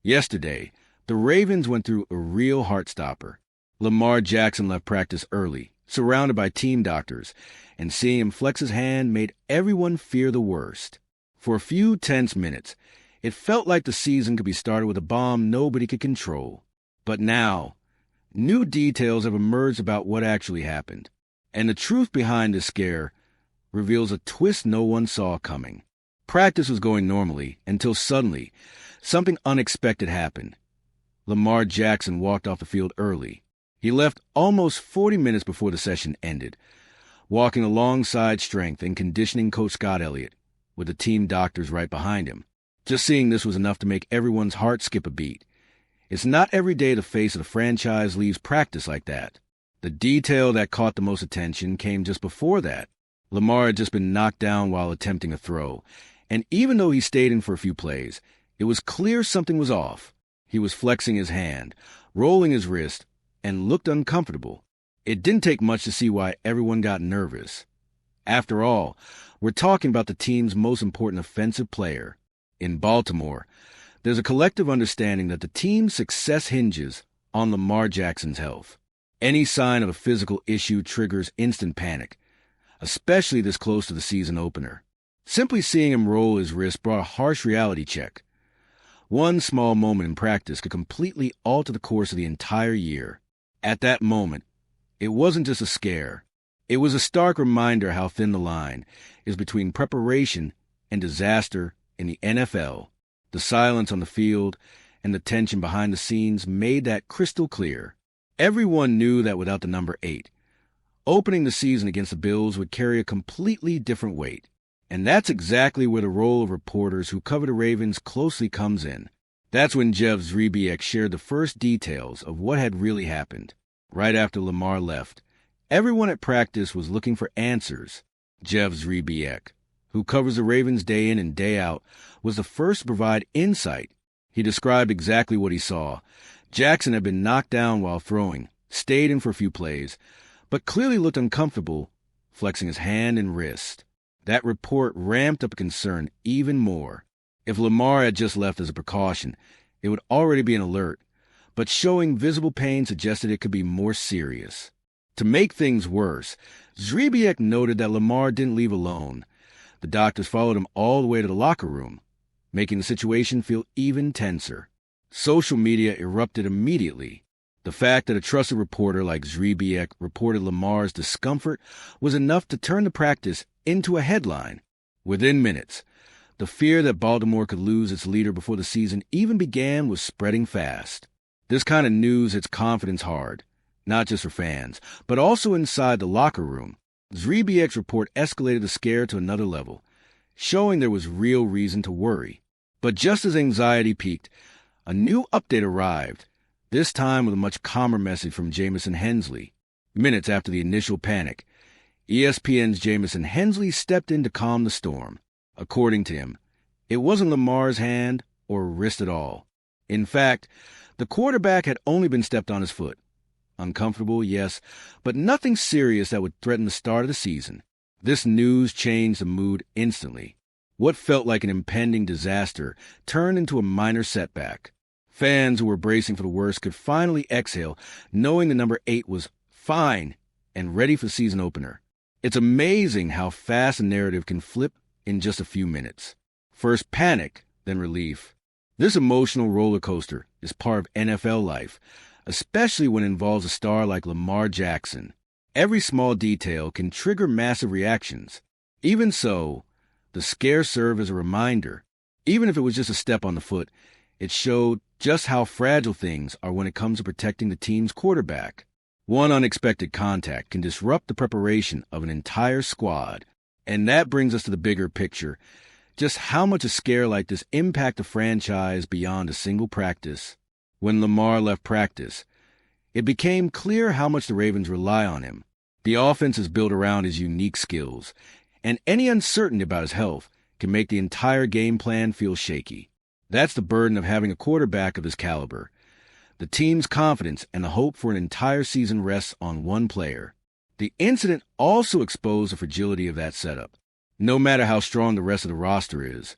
Yesterday, the Ravens went through a real heartstopper. Lamar Jackson left practice early, surrounded by team doctors, and seeing him flex his hand made everyone fear the worst. For a few tense minutes, it felt like the season could be started with a bomb nobody could control. But now, new details have emerged about what actually happened, and the truth behind this scare reveals a twist no one saw coming. Practice was going normally until suddenly, something unexpected happened. Lamar Jackson walked off the field early. He left almost 40 minutes before the session ended, walking alongside strength and conditioning coach Scott Elliott, with the team doctors right behind him. Just seeing this was enough to make everyone's heart skip a beat. It's not every day the face of the franchise leaves practice like that. The detail that caught the most attention came just before that. Lamar had just been knocked down while attempting a throw, and even though he stayed in for a few plays, it was clear something was off. He was flexing his hand, rolling his wrist, and looked uncomfortable. It didn't take much to see why everyone got nervous. After all, we're talking about the team's most important offensive player. In Baltimore, there's a collective understanding that the team's success hinges on Lamar Jackson's health. Any sign of a physical issue triggers instant panic, especially this close to the season opener. Simply seeing him roll his wrist brought a harsh reality check. One small moment in practice could completely alter the course of the entire year. At that moment, it wasn't just a scare. It was a stark reminder how thin the line is between preparation and disaster in the NFL. The silence on the field and the tension behind the scenes made that crystal clear. Everyone knew that without the number 8, opening the season against the Bills would carry a completely different weight. And that's exactly where the role of reporters who cover the Ravens closely comes in. That's when Jeff Zrebiec shared the first details of what had really happened. Right after Lamar left, everyone at practice was looking for answers. Jeff Zrebiec, who covers the Ravens day in and day out, was the first to provide insight. He described exactly what he saw. Jackson had been knocked down while throwing, stayed in for a few plays, but clearly looked uncomfortable, flexing his hand and wrist. That report ramped up concern even more. If Lamar had just left as a precaution, it would already be an alert, but showing visible pain suggested it could be more serious. To make things worse, Zrebiec noted that Lamar didn't leave alone. The doctors followed him all the way to the locker room, making the situation feel even tenser. Social media erupted immediately. The fact that a trusted reporter like Zrebiec reported Lamar's discomfort was enough to turn the practice into a headline. Within minutes, the fear that Baltimore could lose its leader before the season even began was spreading fast. This kind of news hits confidence hard, not just for fans, but also inside the locker room. Zrebiec's report escalated the scare to another level, showing there was real reason to worry. But just as anxiety peaked, a new update arrived, this time with a much calmer message from Jamison Hensley. Minutes after the initial panic, ESPN's Jamison Hensley stepped in to calm the storm. According to him, it wasn't Lamar's hand or wrist at all. In fact, the quarterback had only been stepped on his foot. Uncomfortable, yes, but nothing serious that would threaten the start of the season. This news changed the mood instantly. What felt like an impending disaster turned into a minor setback. Fans who were bracing for the worst could finally exhale, knowing the number 8 was fine and ready for the season opener. It's amazing how fast a narrative can flip in just a few minutes. First panic, then relief. This emotional roller coaster is part of NFL life, especially when it involves a star like Lamar Jackson. Every small detail can trigger massive reactions. Even so, the scare served as a reminder. Even if it was just a step on the foot, it showed just how fragile things are when it comes to protecting the team's quarterback. One unexpected contact can disrupt the preparation of an entire squad. And that brings us to the bigger picture. Just how much a scare like this impacts a franchise beyond a single practice. When Lamar left practice, it became clear how much the Ravens rely on him. The offense is built around his unique skills, and any uncertainty about his health can make the entire game plan feel shaky. That's the burden of having a quarterback of his caliber. The team's confidence and the hope for an entire season rests on one player. The incident also exposed the fragility of that setup. No matter how strong the rest of the roster is,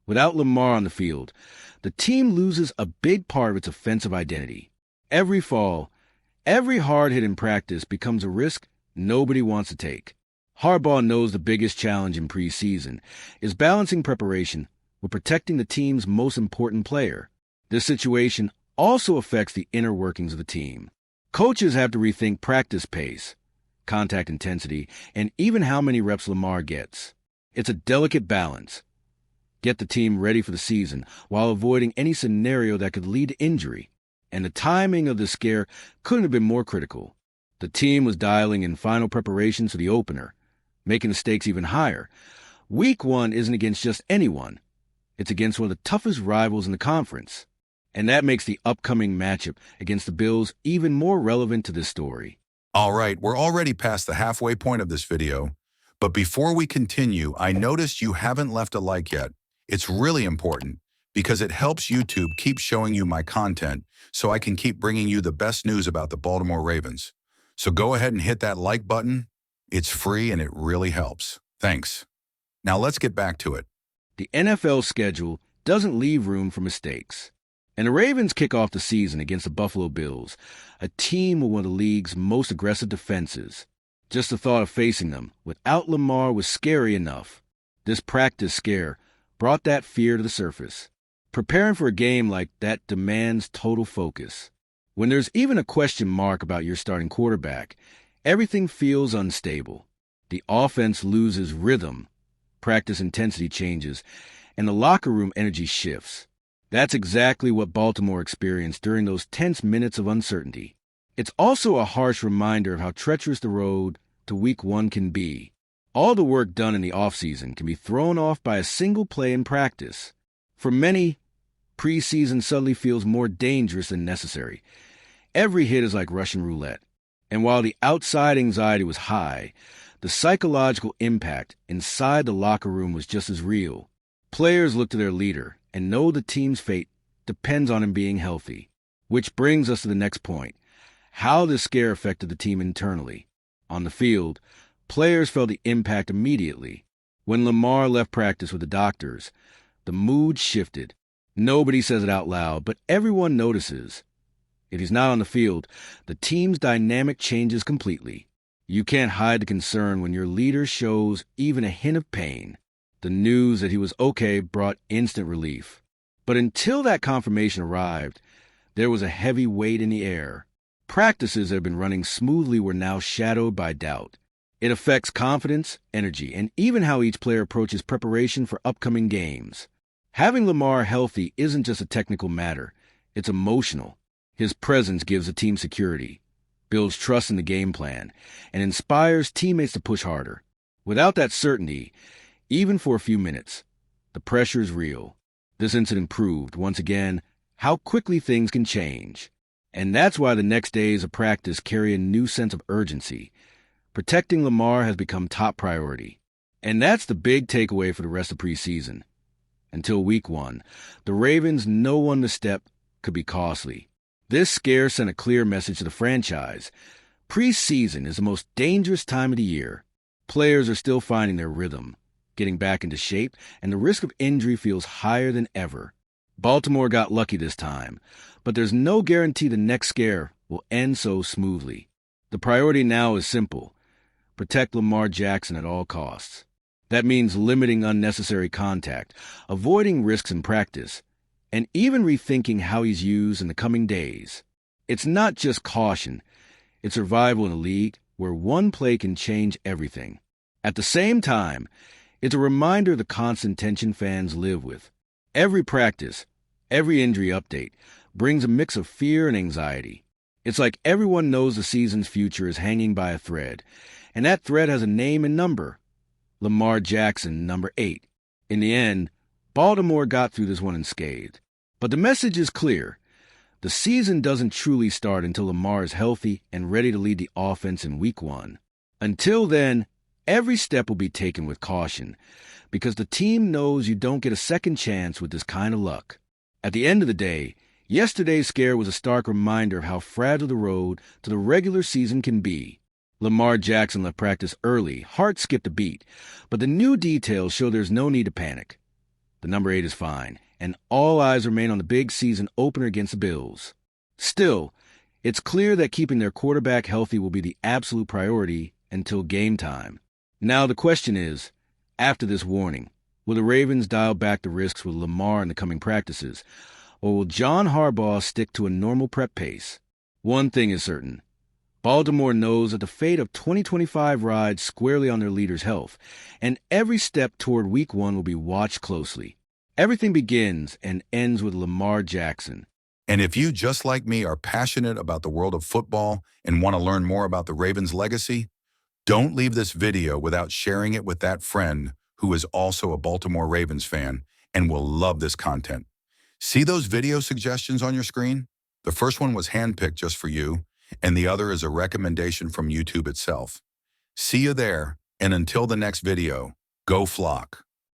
Without Lamar on the field, the team loses a big part of its offensive identity. Every fall, every hard hit in practice becomes a risk nobody wants to take. Harbaugh knows the biggest challenge in preseason is balancing preparation with protecting the team's most important player. This situation also affects the inner workings of the team. Coaches have to rethink practice pace, contact intensity, and even how many reps Lamar gets. It's a delicate balance. Get the team ready for the season while avoiding any scenario that could lead to injury. And the timing of the scare couldn't have been more critical. The team was dialing in final preparations for the opener, making the stakes even higher. Week 1 isn't against just anyone. It's against one of the toughest rivals in the conference. And that makes the upcoming matchup against the Bills even more relevant to this story. All right, we're already past the halfway point of this video. But before we continue, I noticed you haven't left a like yet. It's really important because it helps YouTube keep showing you my content so I can keep bringing you the best news about the Baltimore Ravens. So go ahead and hit that like button. It's free and it really helps. Thanks. Now let's get back to it. The NFL schedule doesn't leave room for mistakes. And the Ravens kick off the season against the Buffalo Bills, a team with one of the league's most aggressive defenses. Just the thought of facing them without Lamar was scary enough. This practice scare brought that fear to the surface. Preparing for a game like that demands total focus. When there's even a question mark about your starting quarterback, everything feels unstable. The offense loses rhythm, practice intensity changes, and the locker room energy shifts. That's exactly what Baltimore experienced during those tense minutes of uncertainty. It's also a harsh reminder of how treacherous the road to Week 1 can be. All the work done in the offseason can be thrown off by a single play in practice. For many, preseason suddenly feels more dangerous than necessary. Every hit is like Russian roulette. And while the outside anxiety was high, the psychological impact inside the locker room was just as real. Players look to their leader and know the team's fate depends on him being healthy. Which brings us to the next point, how this scare affected the team internally. On the field, players felt the impact immediately. When Lamar left practice with the doctors, the mood shifted. Nobody says it out loud, but everyone notices. If he's not on the field, the team's dynamic changes completely. You can't hide the concern when your leader shows even a hint of pain. The news that he was okay brought instant relief. But until that confirmation arrived, there was a heavy weight in the air. Practices that had been running smoothly were now shadowed by doubt. It affects confidence, energy, and even how each player approaches preparation for upcoming games. Having Lamar healthy isn't just a technical matter, it's emotional. His presence gives the team security, builds trust in the game plan, and inspires teammates to push harder. Without that certainty, even for a few minutes, the pressure is real. This incident proved, once again, how quickly things can change. And that's why the next days of practice carry a new sense of urgency. Protecting Lamar has become top priority. And that's the big takeaway for the rest of preseason. Until Week 1, the Ravens' no one misstep could be costly. This scare sent a clear message to the franchise. Preseason is the most dangerous time of the year. Players are still finding their rhythm, getting back into shape, and the risk of injury feels higher than ever. Baltimore got lucky this time, but there's no guarantee the next scare will end so smoothly. The priority now is simple: protect Lamar Jackson at all costs. That means limiting unnecessary contact, avoiding risks in practice, and even rethinking how he's used in the coming days. It's not just caution, it's survival in a league where one play can change everything. At the same time, it's a reminder of the constant tension fans live with. Every practice, every injury update brings a mix of fear and anxiety. It's like everyone knows the season's future is hanging by a thread, and that thread has a name and number. Lamar Jackson, number 8. In the end, Baltimore got through this one unscathed. But the message is clear. The season doesn't truly start until Lamar is healthy and ready to lead the offense in Week 1. Until then, every step will be taken with caution, because the team knows you don't get a second chance with this kind of luck. At the end of the day, yesterday's scare was a stark reminder of how fragile the road to the regular season can be. Lamar Jackson left practice early, heart skipped a beat, but the new details show there's no need to panic. The number 8 is fine, and all eyes remain on the big season opener against the Bills. Still, it's clear that keeping their quarterback healthy will be the absolute priority until game time. Now the question is, after this warning, will the Ravens dial back the risks with Lamar in the coming practices, or will John Harbaugh stick to a normal prep pace? One thing is certain. Baltimore knows that the fate of 2025 rides squarely on their leader's health, and every step toward Week 1 will be watched closely. Everything begins and ends with Lamar Jackson. And if you, just like me, are passionate about the world of football and want to learn more about the Ravens' legacy, don't leave this video without sharing it with that friend who is also a Baltimore Ravens fan and will love this content. See those video suggestions on your screen? The first one was handpicked just for you, and the other is a recommendation from YouTube itself. See you there, and until the next video, go Flock.